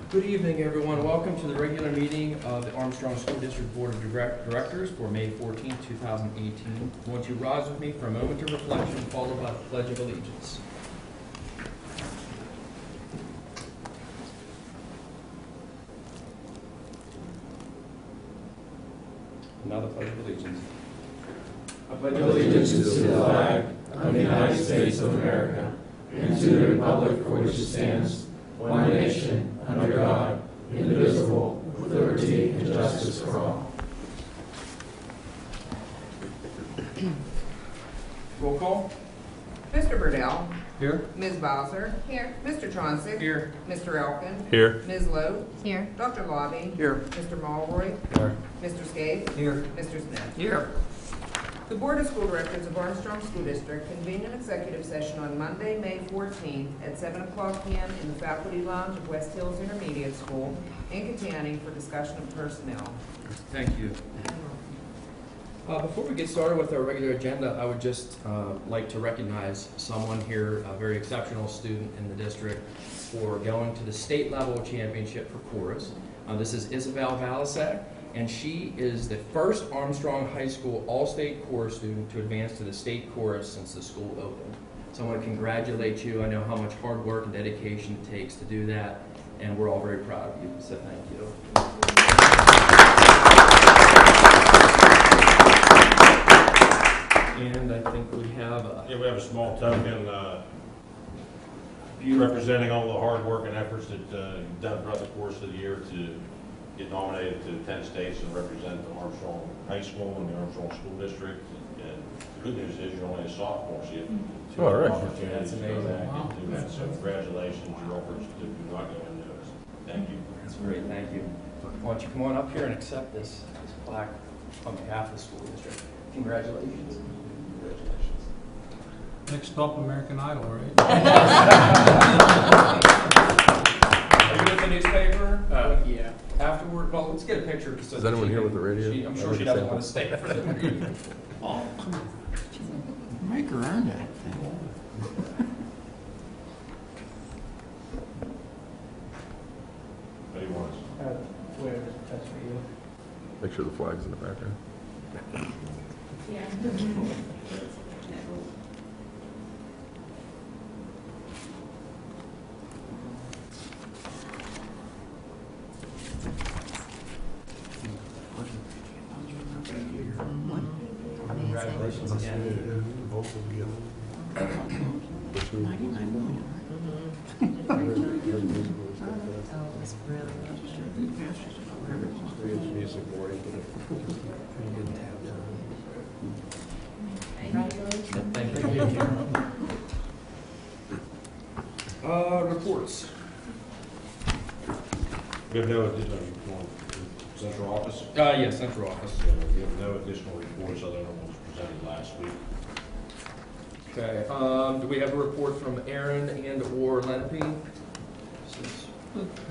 Good evening, everyone. Welcome to the regular meeting of the Armstrong School District Board of Directors for May 14, 2018. Won't you rise with me for a moment of reflection, followed by the Pledge of Allegiance. Now the Pledge of Allegiance. I pledge allegiance to the flag of the United States of America and to the republic for which it stands, one nation, under God, indivisible, with liberty and justice for all. Roll call. Mr. Burdell. Here. Ms. Bowser. Here. Mr. Tronsick. Here. Mr. Elkin. Here. Ms. Lowe. Here. Dr. Lobby. Here. Mr. Mulroy. Here. Mr. Scaife. Here. Mr. Smith. Here. The Board of School Directors of Armstrong School District convened an executive session on Monday, May 14th at 7:00 p.m. in the Faculty Lounge of West Hills Intermediate School in Katanning for discussion of personnel. Thank you. Before we get started with our regular agenda, I would just like to recognize someone here, a very exceptional student in the district, for going to the state level championship for chorus. This is Isabel Valasek, and she is the first Armstrong High School All-State Chorus student to advance to the state chorus since the school opened. So I want to congratulate you. I know how much hard work and dedication it takes to do that, and we're all very proud of you, so thank you. And I think we have We have a small token representing all the hard work and efforts that you've done throughout the course of the year to get nominated to 10 states and represent the Armstrong High School and the Armstrong School District. And the good news is you're only a sophomore, so you have two opportunities That's to go amazing. back Wow. and do that. So congratulations, your efforts do not go unnoticed. Thank you. That's great, thank you. Why don't you come on up here and accept this plaque on behalf of the school district. Congratulations. Congratulations. Next stop, American Idol, right? Are you with the newspaper? Yeah. Afterward, well, let's get a picture. Is anyone here with the radio? I'm sure she doesn't want to stay for the meeting. Oh, come on. Make her earn that. What do you want? Make sure the flag's in the background. Congratulations again. Thank you. Reports. We have no additional central office. Yes, central office. We have no additional reports other than what was presented last week. Okay, do we have a report from Aaron and or Lenape?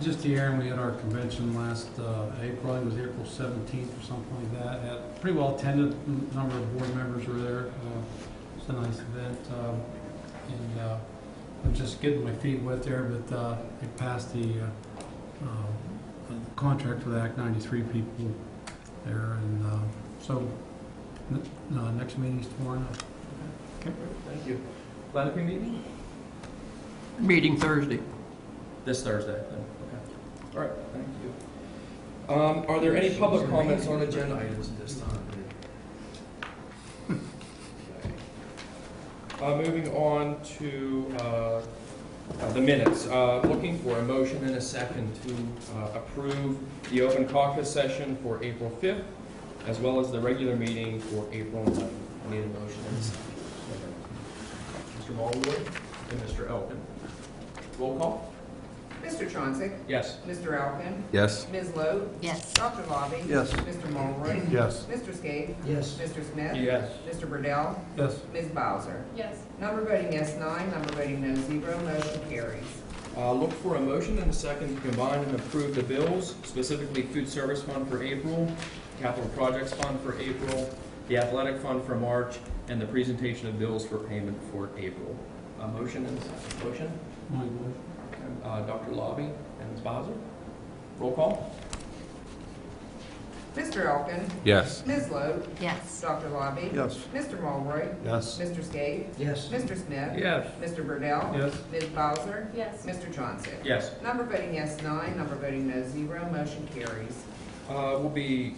Just the Aaron, we had our convention last April, it was April 17th or something like that. Had pretty well attended, a number of board members were there. It's a nice event. I'm just getting my feet wet there, but they passed the contract for the Act 93 people there. And so next meeting's tomorrow night. Okay, thank you. Lenape meeting? Meeting Thursday. This Thursday, then. Okay. All right, thank you. Are there any public comments on agenda items at this time? Moving on to the minutes. Looking for a motion and a second to approve the open caucus session for April 5th, as well as the regular meeting for April 11th. I need a motion and a second. Mr. Mulroy and Mr. Elkin. Roll call. Mr. Tronsick. Yes. Mr. Elkin. Yes. Ms. Lowe. Yes. Dr. Lobby. Yes. Mr. Mulroy. Yes. Mr. Scaife. Yes. Mr. Smith. Yes. Mr. Burdell. Yes. Ms. Bowser. Yes. Number voting yes 9, number voting no 0, motion carries. Look for a motion and a second to combine and approve the bills, specifically food service fund for April, capital projects fund for April, the athletic fund for March, and the presentation of bills for payment for April. A motion and a second. Motion? My motion. Dr. Lobby and Ms. Bowser. Roll call? Mr. Elkin. Yes. Ms. Logue. Yes. Dr. Lobby. Yes. Mr. Mulroy. Yes. Mr. Skate. Yes. Mr. Smith. Yes. Mr. Burdell. Yes. Ms. Bowser. Yes. Mr. Johnson. Yes. Number voting yes, 9. Number voting no, 0. Motion carries. We'll be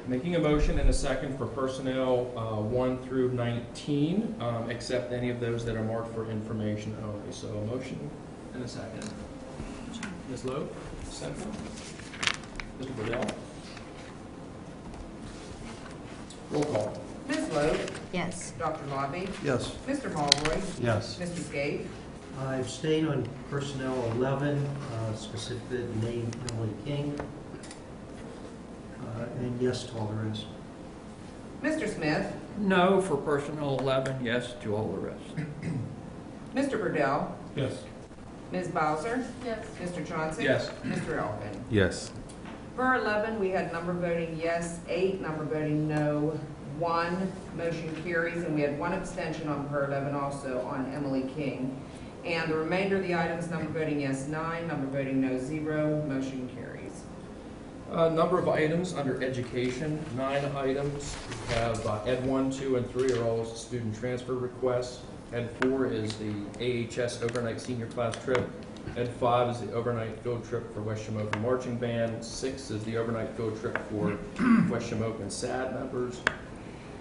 making a motion in a second for personnel 1 through 19, except any of those that are marked for information only. So a motion in a second. Ms. Lowe, second. Mr. Burdell. Roll call. Ms. Logue. Yes. Dr. Lobby. Yes. Mr. Mulroy. Yes. Mr. Skate. I abstain on personnel 11, specifically the name Emily King, and yes to all the rest. Mr. Smith. No for personnel 11, yes to all the rest. Mr. Burdell. Yes. Ms. Bowser. Yes. Mr. Johnson. Yes. Mr. Elkin. Yes. For 11, we had number voting yes, 8, number voting no, 1. Motion carries, and we had 1 abstention on per 11 also on Emily King. And the remainder of the items, number voting yes, 9, number voting no, 0. Motion carries. Number of items under education, 9 items. We have Ed 1, 2, and 3 are all student transfer requests. Ed 4 is the AHS overnight senior class trip. Ed 5 is the overnight field trip for West Shamokin Marching Band. 6 is the overnight field trip for West Shamokin SAD members.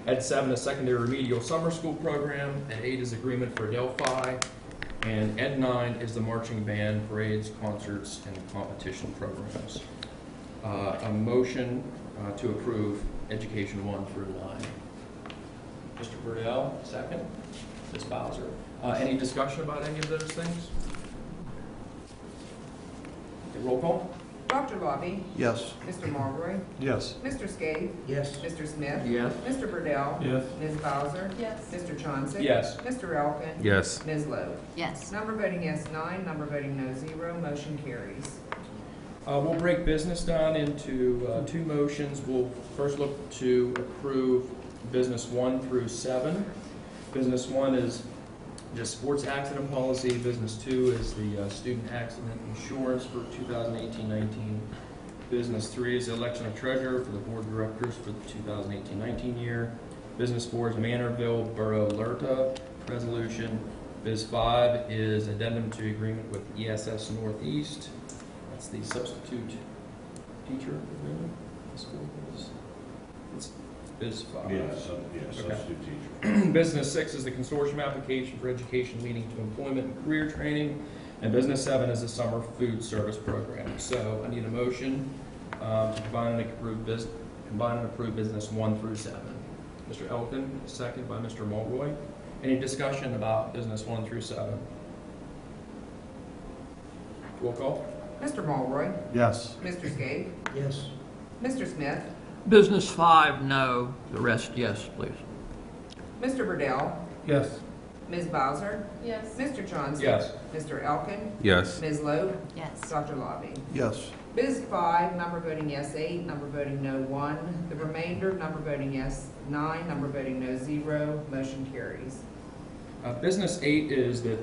Ed 7 is secondary remedial summer school program. Ed 8 is agreement for Delphi. And Ed 9 is the marching band, parades, concerts, and competition programs. A motion to approve education 1 through 9. Mr. Burdell, second. Ms. Bowser. Any discussion about any of those things? Okay, roll call? Dr. Lobby. Yes. Mr. Mulroy. Yes. Mr. Skate. Yes. Mr. Smith. Yes. Mr. Burdell. Yes. Ms. Bowser. Yes. Mr. Johnson. Yes. Mr. Elkin. Yes. Ms. Lowe. Yes. Number voting yes, 9. Number voting no, 0. Motion carries. We'll break business down into 2 motions. We'll first look to approve business 1 through 7. Business 1 is just sports accident policy. Business 2 is the student accident insurance for 2018-19. Business 3 is the election of treasurer for the board of directors for the 2018-19 year. Business 4 is Manorville Borough LERTA resolution. Biz 5 is addendum to agreement with ESS Northeast. That's the substitute teacher agreement. The school is. It's Biz 5. Yes, Okay. substitute teacher. Business 6 is the consortium application for education leading to employment and career training. And business 7 is the summer food service program. So I need a motion to combine and approve business 1 through 7. Mr. Elkin, second by Mr. Mulroy. Any discussion about business 1 through 7? Roll call? Mr. Mulroy. Yes. Mr. Skate. Yes. Mr. Smith. Business 5, no. The rest, yes, please. Mr. Burdell. Yes. Ms. Bowser. Yes. Mr. Johnson. Yes. Mr. Elkin. Yes. Ms. Lowe. Yes. Dr. Lobby. Yes. Biz 5, number voting yes, 8, number voting no, 1. The remainder, number voting yes, 9, number voting no, 0. Motion carries. Business 8 is the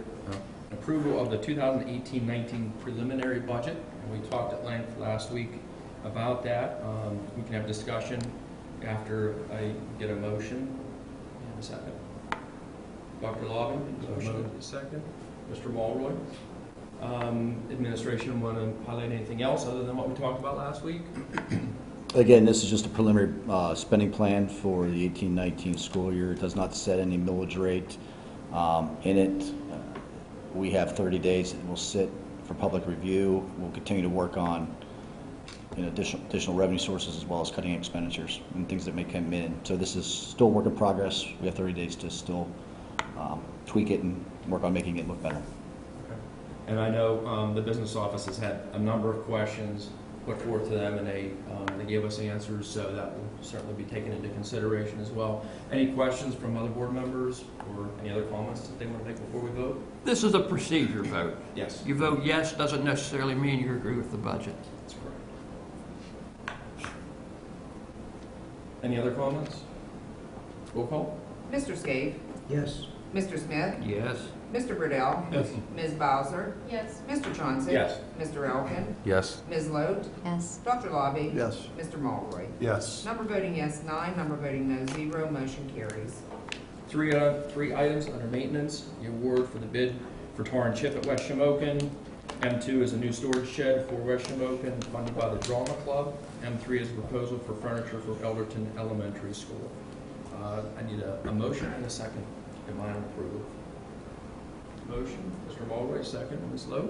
approval of the 2018-19 preliminary budget, and we talked at length last week about that. We can have discussion after I get a motion in a second. Dr. Lobby, motion in a second. Mr. Mulroy. Administration want to highlight anything else other than what we talked about last week? Again, this is just a preliminary spending plan for the 18-19 school year. It does not set any millage rate in it. We have 30 days that will sit for public review. We'll continue to work on additional revenue sources as well as cutting expenditures and things that may come in. So this is still a work in progress. We have 30 days to still tweak it and work on making it look better. And I know the business office has had a number of questions put forth to them, and they gave us answers, so that will certainly be taken into consideration as well. Any questions from other board members or any other comments that they want to make before we vote? This is a procedure vote. Yes, You vote yes doesn't necessarily mean you agree with the budget. that's correct. Any other comments? Roll call? Mr. Skate. Yes. Mr. Smith? Yes. Mr. Burdell? Yes. Ms. Bowser? Yes. Mr. Chauncey? Yes. Mr. Elkin? Yes. Ms. Lote? Yes. Dr. Lobby? Yes. Mr. Mulroy? Yes. Number voting yes, 9. Number voting no, 0. Motion carries. Three items under maintenance, the award for the bid for tar and chip at West Shamokin. M2 is a new storage shed for West Shamokin funded by the Drama Club. M3 is a proposal for furniture for Elderton Elementary School. I need a motion and a second. Am I approved? Motion, Mr. Mulroy, second, Ms. Lowe.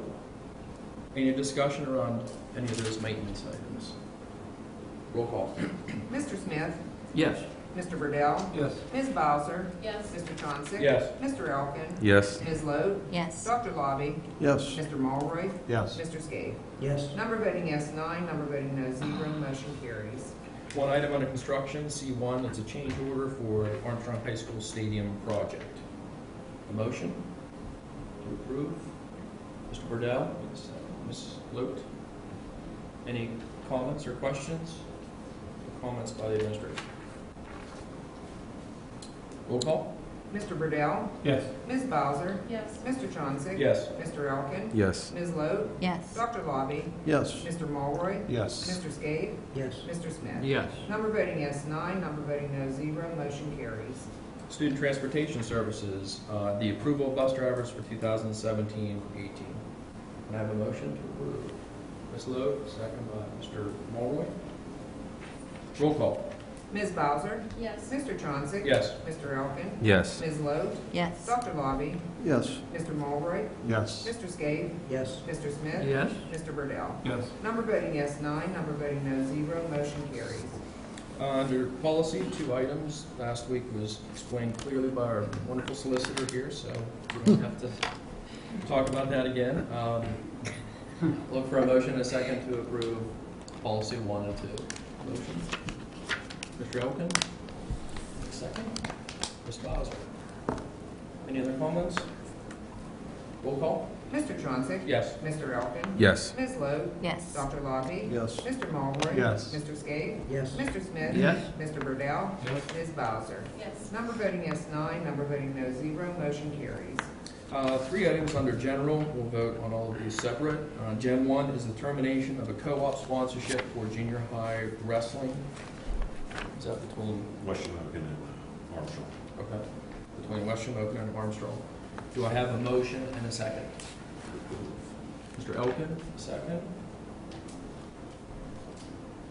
Any discussion around any of those maintenance items? Roll call. Mr. Smith? Yes. Mr. Burdell? Yes. Ms. Bowser? Yes. Mr. Chauncey? Yes. Mr. Elkin? Yes. Ms. Lote? Yes. Dr. Lobby? Yes. Mr. Mulroy? Yes. Mr. Skate? Yes. Number voting yes, 9. Number voting no, 0. Motion carries. One item under construction, C1, it's a change order for Armstrong High School Stadium project. A motion to approve. Mr. Burdell, Ms. Lote. Any comments or questions? Comments by the administration? Roll call? Mr. Burdell? Yes. Ms. Bowser? Yes. Mr. Chauncey? Yes. Mr. Elkin? Yes. Ms. Lote? Yes. Dr. Lobby? Yes. Mr. Mulroy? Yes. Mr. Skate? Yes. Mr. Smith? Yes. Number voting yes, 9. Number voting no, 0. Motion carries. Student Transportation Services, the approval of bus drivers for 2017-18. Can I have a motion to approve? Ms. Lote, second by Mr. Mulroy. Roll call? Ms. Bowser? Yes. Mr. Chauncey? Yes. Mr. Elkin? Yes. Ms. Lote? Yes. Dr. Lobby? Yes. Mr. Mulroy? Yes. Mr. Skate? Yes. Mr. Smith? Yes. Mr. Burdell? Yes. Number voting yes, 9. Number voting no, 0. Motion carries. Under policy, 2 items. Last week was explained clearly by our wonderful solicitor here, so we don't have to talk about that again. Look for a motion and a second to approve policy 1 and 2. Motion. Mr. Elkin, second. Ms. Bowser. Any other comments? Roll call? Mr. Chauncey? Yes. Mr. Elkin? Yes. Ms. Lote? Yes. Dr. Lobby? Yes. Mr. Mulroy? Yes. Mr. Skate? Yes. Mr. Smith? Yes. Mr. Burdell? Yes. Ms. Bowser? Yes. Number voting yes, 9. Number voting no, 0. Motion carries. 3 items under general. We'll vote on all of these separate. Gen 1 is the termination of a co-op sponsorship for junior high wrestling. Is that between, West Shamokin and Armstrong. okay, between West Shamokin and Armstrong? Do I have a motion and a second? Mr. Elkin, second.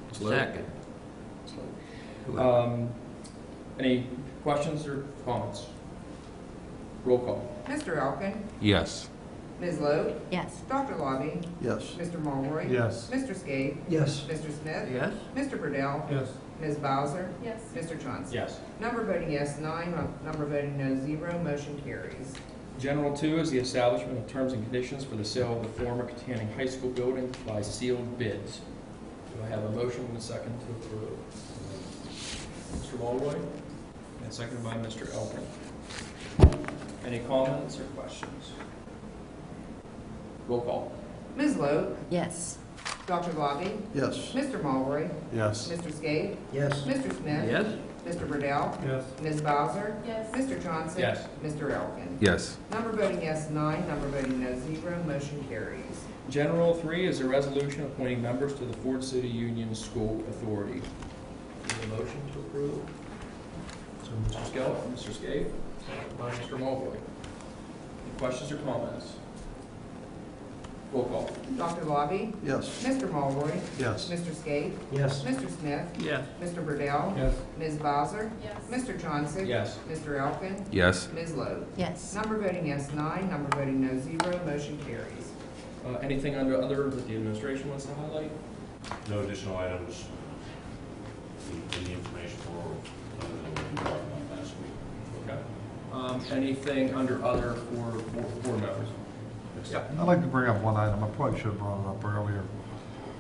Ms. Lowe? Second. Ms. Lowe. Any questions or comments? Roll call. Mr. Elkin? Yes. Ms. Lote? Yes. Dr. Lobby? Yes. Mr. Mulroy? Yes. Mr. Skate? Yes. Mr. Smith? Yes. Mr. Burdell? Yes. Ms. Bowser? Yes. Mr. Chauncey? Yes. Number voting yes, 9. Number voting no, 0. Motion carries. General 2 is the establishment of terms and conditions for the sale of the former Katanning High School building by sealed bids. Do I have a motion and a second to approve? Mr. Mulroy, and seconded by Mr. Elkin. Any comments or questions? Roll call. Ms. Lote? Yes. Dr. Lobby? Yes. Mr. Mulroy? Yes. Mr. Skate? Yes. Mr. Smith? Yes. Mr. Burdell? Yes. Ms. Bowser? Yes. Mr. Chauncey? Yes. Mr. Elkin? Yes. Number voting yes, 9. Number voting no, 0. Motion carries. General 3 is a resolution appointing members to the Ford City Union School Authority. Need a motion to approve? So Mr. Skell, Mr. Skate, seconded by Mr. Mulroy. Any questions or comments? Roll call. Dr. Lobby? Yes. Mr. Mulroy? Yes. Mr. Skate? Yes. Mr. Smith? Yes. Mr. Burdell? Yes. Ms. Bowser? Yes. Mr. Chauncey? Yes. Mr. Elkin? Yes. Ms. Lowe? Yes. Number voting yes, 9. Number voting no, 0. Motion carries. Anything under other that the administration wants to highlight? No additional items in the information for, other than what we talked about last week. Okay. Anything under other for board members? Yep. I'd like to bring up one item. I probably should have brought it up earlier.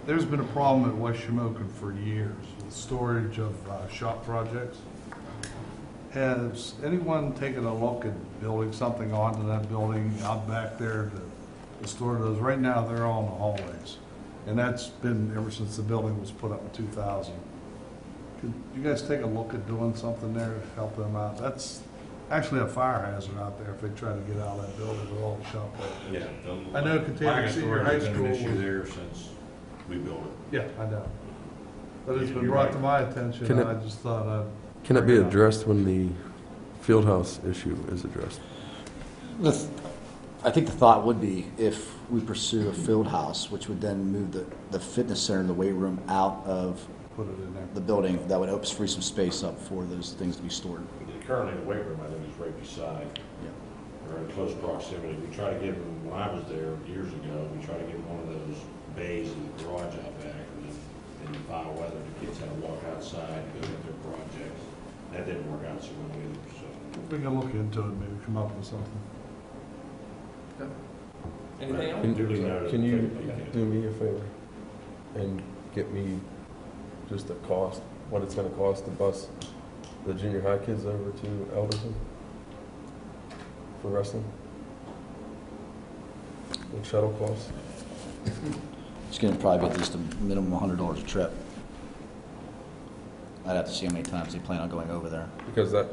There's been a problem at West Shamokin for years with storage of shop projects. Has anyone taken a look at building something onto that building out back there to store those? Right now, they're all in the hallways. And that's been ever since the building was put up in 2000. Could you guys take a look at doing something there to help them out? That's actually a fire hazard out there if they try to get out of that building with all the shop. Yeah. I know Container Senior High School Been an issue was- there since we built it. Yeah, I know. But it's been You're brought right. to my attention, Can and it- I just thought I'd. Can it be bring up. addressed when the field house issue is addressed? I think the thought would be if we pursue a field house, which would then move the fitness center and the weight room out of Put it in there. the building, that would help free some space up for those things to be stored. Currently, the weight room, I think, is right beside, or in close proximity. We try to give them, when I was there years ago, we try to give them one of those bays in the garage out back. And in the foul weather, the kids had to walk outside, go get their projects. That didn't work out so well either, so. We can look into it, maybe come up with something. Anything else? Duly noted. Can you Okay. do me a favor and get me just a cost, what it's gonna cost to bus the junior high kids over to Elderton for wrestling? And shuttle costs? It's going to probably be at least a minimum $100 a trip. I'd have to see how many times they plan on going over there. Because that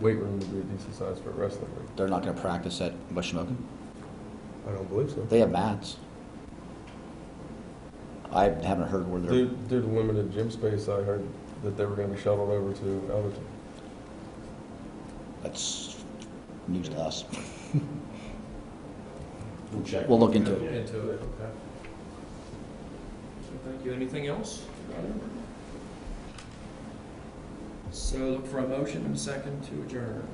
weight room would be a decent size for wrestling. Right? They're not going to practice at Bushmokin. I don't believe so. They have mats. I haven't heard where they're. Due to limited gym space, I heard that they were gonna be shuttled over to Elderton. That's news to us. We'll check. We'll look into it. Into it, okay. So thank you. Anything else? So look for a motion and a second to adjourn.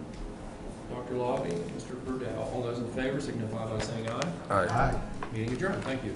Dr. Lobby, Mr. Burdell, all those in favor signify by saying aye. All right. Aye. Meeting adjourned. Thank you.